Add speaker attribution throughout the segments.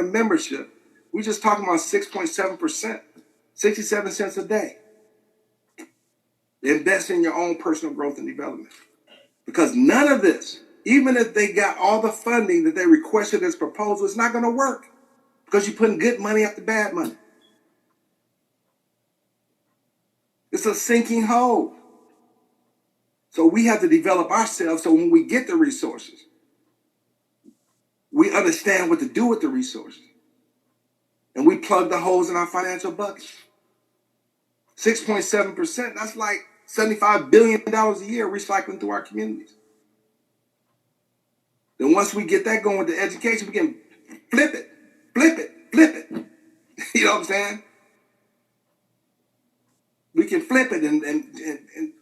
Speaker 1: in membership, we're just talking about 6.7%, 67 cents a day. Invest in your own personal growth and development. Because none of this, even if they got all the funding that they requested as proposal, it's not going to work. Because you're putting good money after bad money. It's a sinking hole. So we have to develop ourselves so when we get the resources, we understand what to do with the resources. And we plug the holes in our financial buckets. 6.7%, that's like $75 billion a year recycling through our communities. Then once we get that going with the education, we can flip it. You know what I'm saying? We can flip it and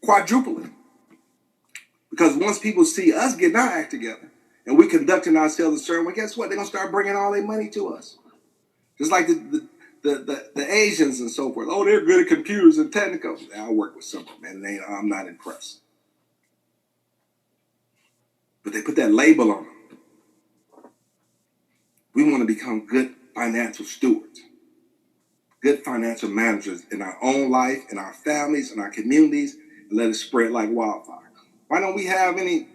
Speaker 1: quadruple it. Because once people see us getting our act together and we conducting ourselves a certain way, guess what? They're going to start bringing all their money to us. Just like the Asians and so forth. Oh, they're good at computers and technical. I work with some of them, and I'm not impressed. But they put that label on them. We want to become good financial stewards, good financial managers in our own life, in our families, in our communities, and let it spread like wildfire. Why don't we have any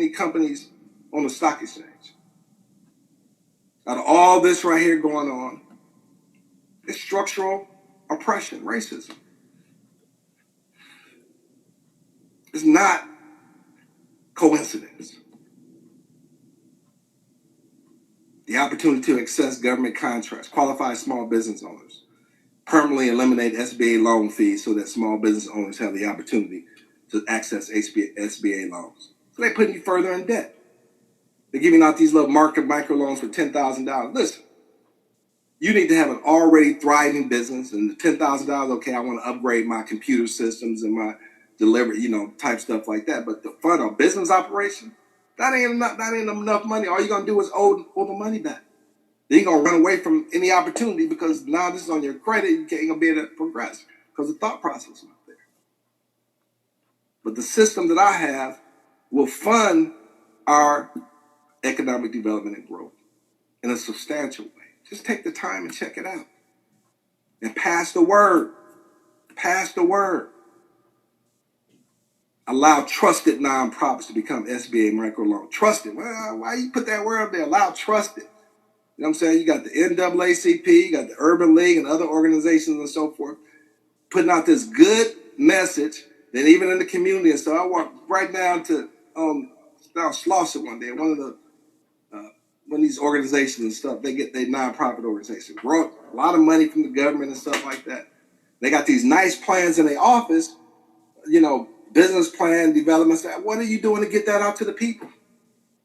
Speaker 1: companies on the stock exchange? Out of all this right here going on, it's structural oppression, racism. It's not coincidence. The opportunity to access government contracts, qualify small business owners, permanently eliminate SBA loan fees so that small business owners have the opportunity to access SBA loans. So they're putting you further in debt. They're giving out these little market microloans for $10,000. Listen, you need to have an already thriving business, and the $10,000, okay, I want to upgrade my computer systems and my delivery, type stuff like that. But to fund a business operation, that ain't enough money. All you're going to do is owe the money back. Then you're going to run away from any opportunity because now this is on your credit. You ain't going to be able to progress because the thought process is not there. But the system that I have will fund our economic development and growth in a substantial way. Just take the time and check it out. And pass the word. Pass the word. Allow trusted nonprofits to become SBA microloan. Trusted. Well, why you put that word up there? Allow trusted. You know what I'm saying? You got the NAACP, you got the Urban League and other organizations and so forth, putting out this good message that even in the community. And so I walked right down to down Slauson one day, one of these organizations and stuff, they nonprofit organizations, brought a lot of money from the government and stuff like that. They got these nice plans in their office, business plan, development. What are you doing to get that out to the people?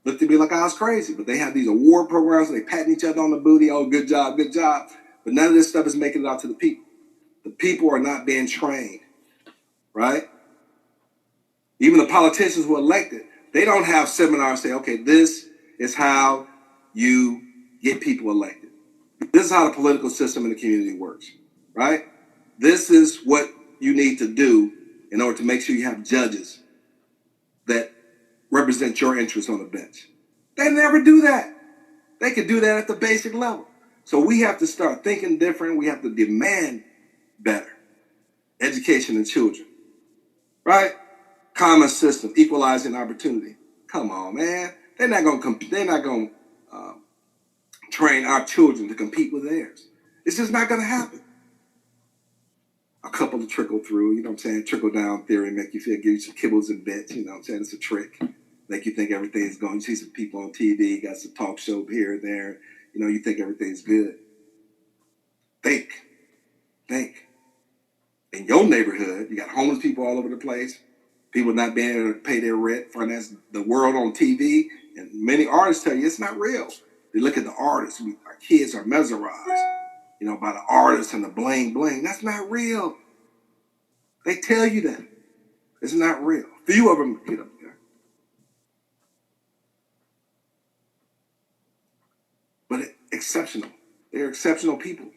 Speaker 1: Looked at me like I was crazy, but they have these award programs and they patting each other on the booty. Oh, good job, good job. But none of this stuff is making it out to the people. The people are not being trained, right? Even the politicians who are elected, they don't have seminars say, okay, this is how you get people elected. This is how the political system in the community works, right? This is what you need to do in order to make sure you have judges that represent your interests on the bench. They never do that. They could do that at the basic level. So we have to start thinking different. We have to demand better education in children, right? Common system, equalizing opportunity. Come on, man. They're not going to train our children to compete with theirs. It's just not going to happen. A couple to trickle through, trickle down theory, make you give you some kibbles and bits, it's a trick. Make you think everything's going. You see some people on TV, got some talk show here and there, you think everything's good. Think. In your neighborhood, you got homeless people all over the place, people not being able to pay their rent, finance the world on TV, and many artists tell you it's not real. They look at the artists, our kids are mesmerized, by the artists and the bling bling. That's not real. They tell you that. It's not real. Few of them get up there. But exceptional. They're exceptional people.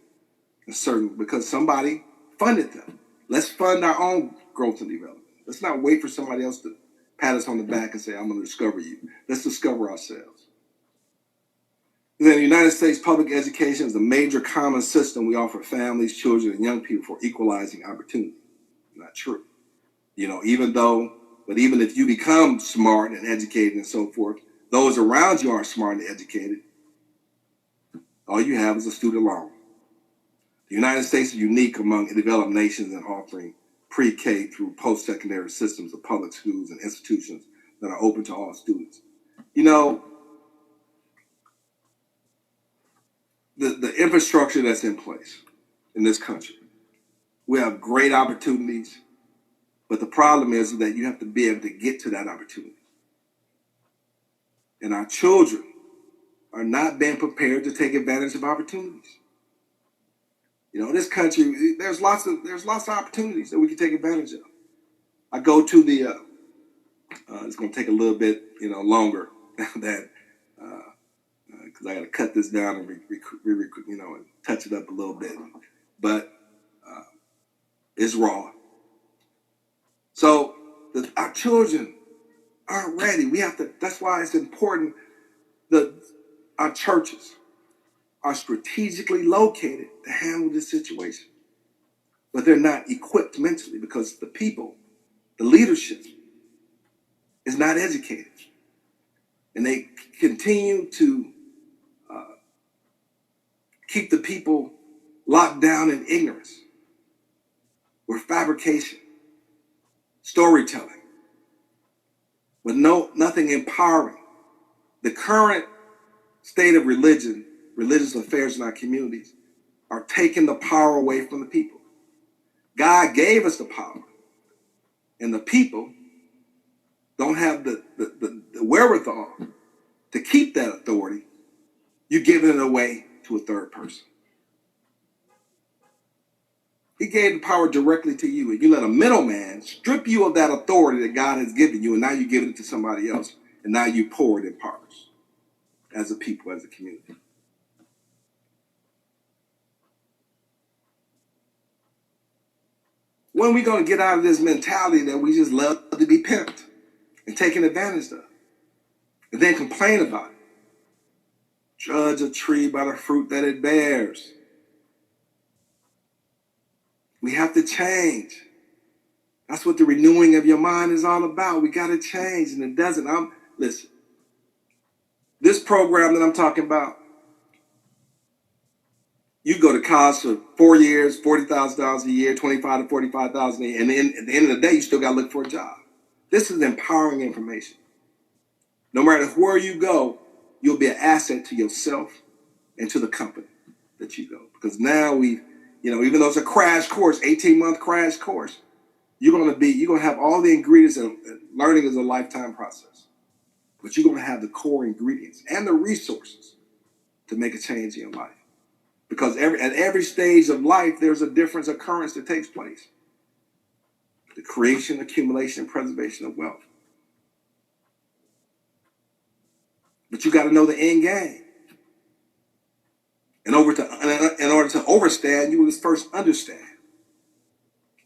Speaker 1: Because somebody funded them. Let's fund our own growth and development. Let's not wait for somebody else to pat us on the back and say, I'm going to discover you. Let's discover ourselves. In the United States, public education is a major common system we offer families, children, and young people for equalizing opportunity. Not true. Even if you become smart and educated and so forth, those around you aren't smart and educated. All you have is a student loan. The United States is unique among developed nations in offering pre-K through post-secondary systems of public schools and institutions that are open to all students. The infrastructure that's in place in this country, we have great opportunities, but the problem is that you have to be able to get to that opportunity. And our children are not being prepared to take advantage of opportunities. In this country, there's lots of opportunities that we can take advantage of. I go to the, it's going to take a little bit, longer than, because I got to cut this down and and touch it up a little bit. But it's raw. So our children aren't ready. That's why it's important that our churches are strategically located to handle this situation. But they're not equipped mentally because the people, the leadership, is not educated. And they continue to keep the people locked down in ignorance with fabrication, storytelling, with nothing empowering. The current state of religious affairs in our communities are taking the power away from the people. God gave us the power, and the people don't have the wherewithal to keep that authority. You're giving it away to a third person. He gave the power directly to you, and you let a middleman strip you of that authority that God has given you, and now you're giving it to somebody else, and now you pour it in parts as a people, as a community. When are we going to get out of this mentality that we just love to be pimped and taken advantage of, and then complain about it? Judge a tree by the fruit that it bears. We have to change. That's what the renewing of your mind is all about. We got to change, and it doesn't. Listen, this program that I'm talking about, you go to college for 4 years, $40,000 a year, $25,000 to $45,000 a year, and then at the end of the day, you still got to look for a job. This is empowering information. No matter where you go, you'll be an asset to yourself and to the company that you go. Because now even though it's a crash course, 18-month crash course, you're going to have all the ingredients, and learning is a lifetime process. But you're going to have the core ingredients and the resources to make a change in your life. Because at every stage of life, there's a different occurrence that takes place. The creation, accumulation, and preservation of wealth. But you got to know the end game. In order to overstand, you must first understand.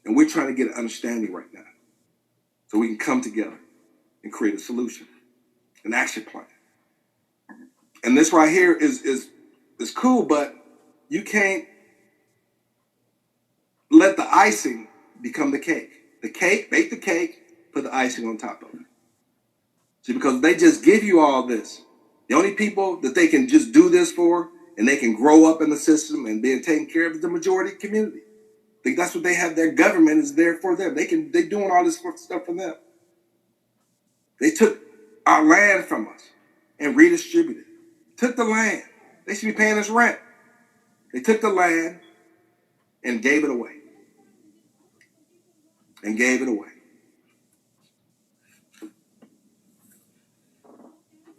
Speaker 1: And we're trying to get an understanding right now, so we can come together and create a solution, an action plan. And this right here is cool, but you can't let the icing become the cake. Bake the cake, put the icing on top of it. See, because they just give you all this. The only people that they can just do this for, and they can grow up in the system and being taken care of, is the majority community. I think that's what they have. Their government is there for them. They're doing all this stuff for them. They took our land from us and redistributed. Took the land. They should be paying us rent. They took the land and gave it away.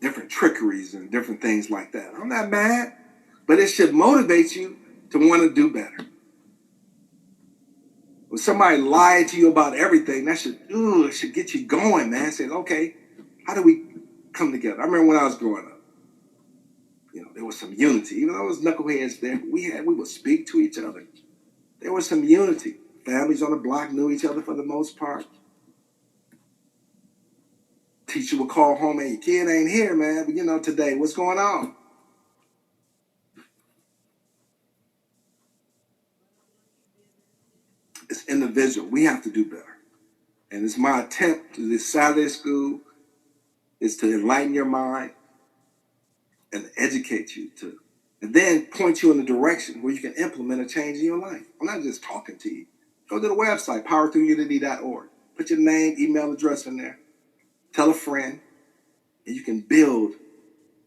Speaker 1: Different trickeries and different things like that. I'm not mad, but it should motivate you to want to do better. When somebody lied to you about everything, it should get you going, man. Saying, okay, how do we come together? I remember when I was growing up, there was some unity. Even though there was knuckleheads there, we would speak to each other. There was some unity. Families on the block knew each other for the most part. Teacher would call home, hey, your kid ain't here, man. But today, what's going on? individual, we have to do better. And it's my attempt to this Saturday school is to enlighten your mind and educate you and then point you in the direction where you can implement a change in your life. I'm not just talking to you. Go to the website, powerthroughunity.org. Put your name, email address in there. Tell a friend, and you can build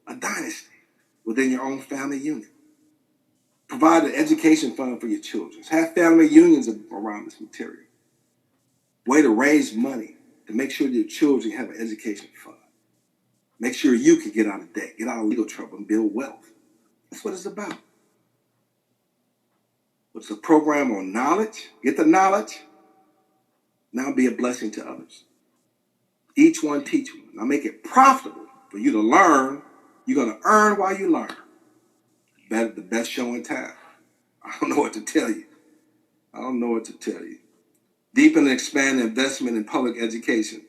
Speaker 1: a dynasty within your own family unit. Provide an education fund for your children. Have family unions around this material. Way to raise money to make sure your children have an education fund. Make sure you can get out of debt, get out of legal trouble, and build wealth. That's what it's about. It's a program on knowledge. Get the knowledge. Now be a blessing to others. Each one teach one. Now make it profitable for you to learn. You're going to earn while you learn. The best show in town. I don't know what to tell you. Deepen and expand investment in public education.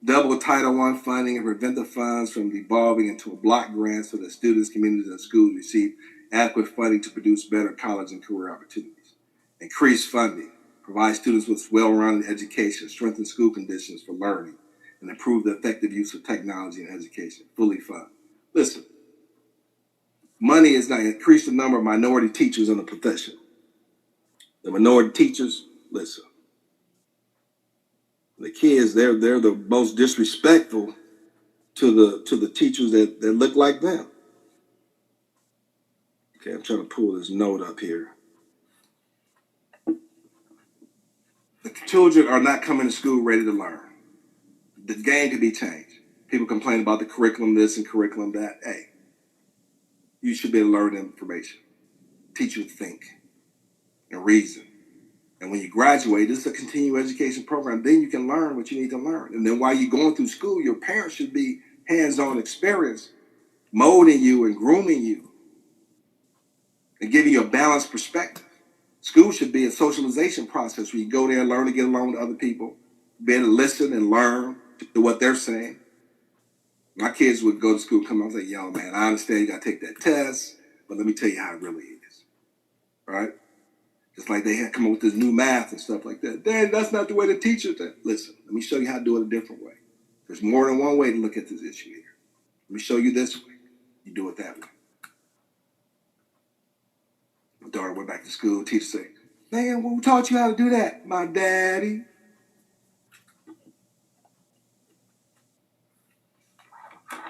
Speaker 1: Double Title I funding and prevent the funds from devolving into a block grant so that students, communities, and schools receive adequate funding to produce better college and career opportunities. Increase funding. Provide students with well-rounded education. Strengthen school conditions for learning. And improve the effective use of technology in education. Fully fund. Listen, money is not increase the number of minority teachers in the profession. The minority teachers, listen. The kids, they're the most disrespectful to the teachers that look like them. Okay, I'm trying to pull this note up here. The children are not coming to school ready to learn. The game can be changed. People complain about the curriculum this and curriculum that. Hey, you should be able to learn information. Teach you to think and reason. And when you graduate, this is a continuing education program. Then you can learn what you need to learn. And then while you're going through school, your parents should be hands-on experience, molding you and grooming you and giving you a balanced perspective. School should be a socialization process where you go there and learn to get along with other people, be able to listen and learn to what they're saying. My kids would go to school, come out and say, yo, man, I understand you got to take that test, but let me tell you how it really is. Right? Just like they had come up with this new math and stuff like that. Dad, that's not the way the teacher did. Listen, let me show you how to do it a different way. There's more than one way to look at this issue here. Let me show you this way. You do it that way. My daughter went back to school. Teacher said, man, who taught you how to do that? My daddy.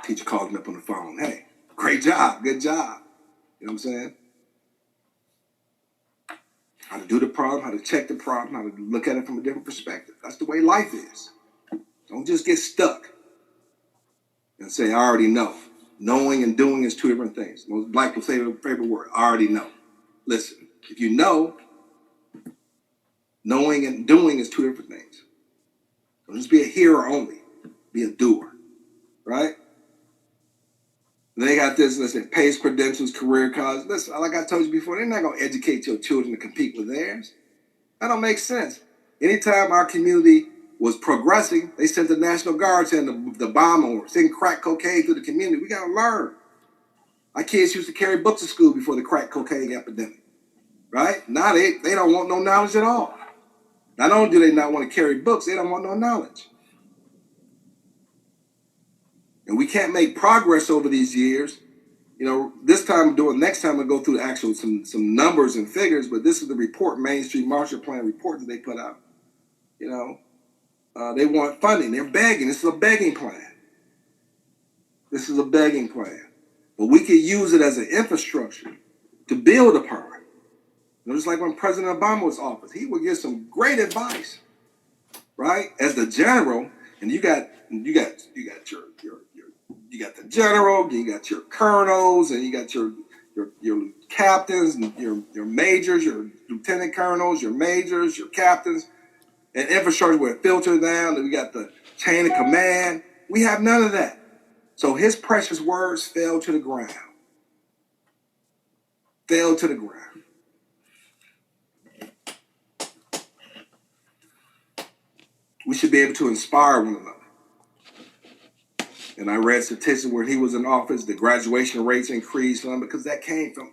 Speaker 1: Teacher called me up on the phone. Hey, great job. Good job. You know what I'm saying? How to do the problem, how to check the problem, how to look at it from a different perspective. That's the way life is. Don't just get stuck and say, I already know. Knowing and doing is two different things. Most black people say their favorite word, I already know. Listen, if you know, knowing and doing is two different things. Don't just be a hearer only. Be a doer, right? And they got this, listen, PACE credentials, career college. Listen, like I told you before, they're not going to educate your children to compete with theirs. That don't make sense. Anytime our community was progressing, they sent the National Guard and the bomb or sending crack cocaine through the community. We got to learn. My kids used to carry books to school before the crack cocaine epidemic, right? Now they don't want no knowledge at all. Not only do they not want to carry books, they don't want no knowledge. And we can't make progress over these years. You know, next time we'll go through some numbers and figures, but this is the report, Main Street Marshall Plan report that they put out. You know, they want funding. They're begging. This is a begging plan. This is a begging plan. But we could use it as an infrastructure to build upon. You know, just like when President Obama was in office, he would give some great advice, right? As the general, and you got the general, you got your colonels, and you got your captains, and your majors, your lieutenant colonels, your majors, your captains, and infrastructure where it filters down, and we got the chain of command. We have none of that. So his precious words fell to the ground. Fell to the ground. We should be able to inspire one another. And I read statistics where he was in office, the graduation rates increased because that came from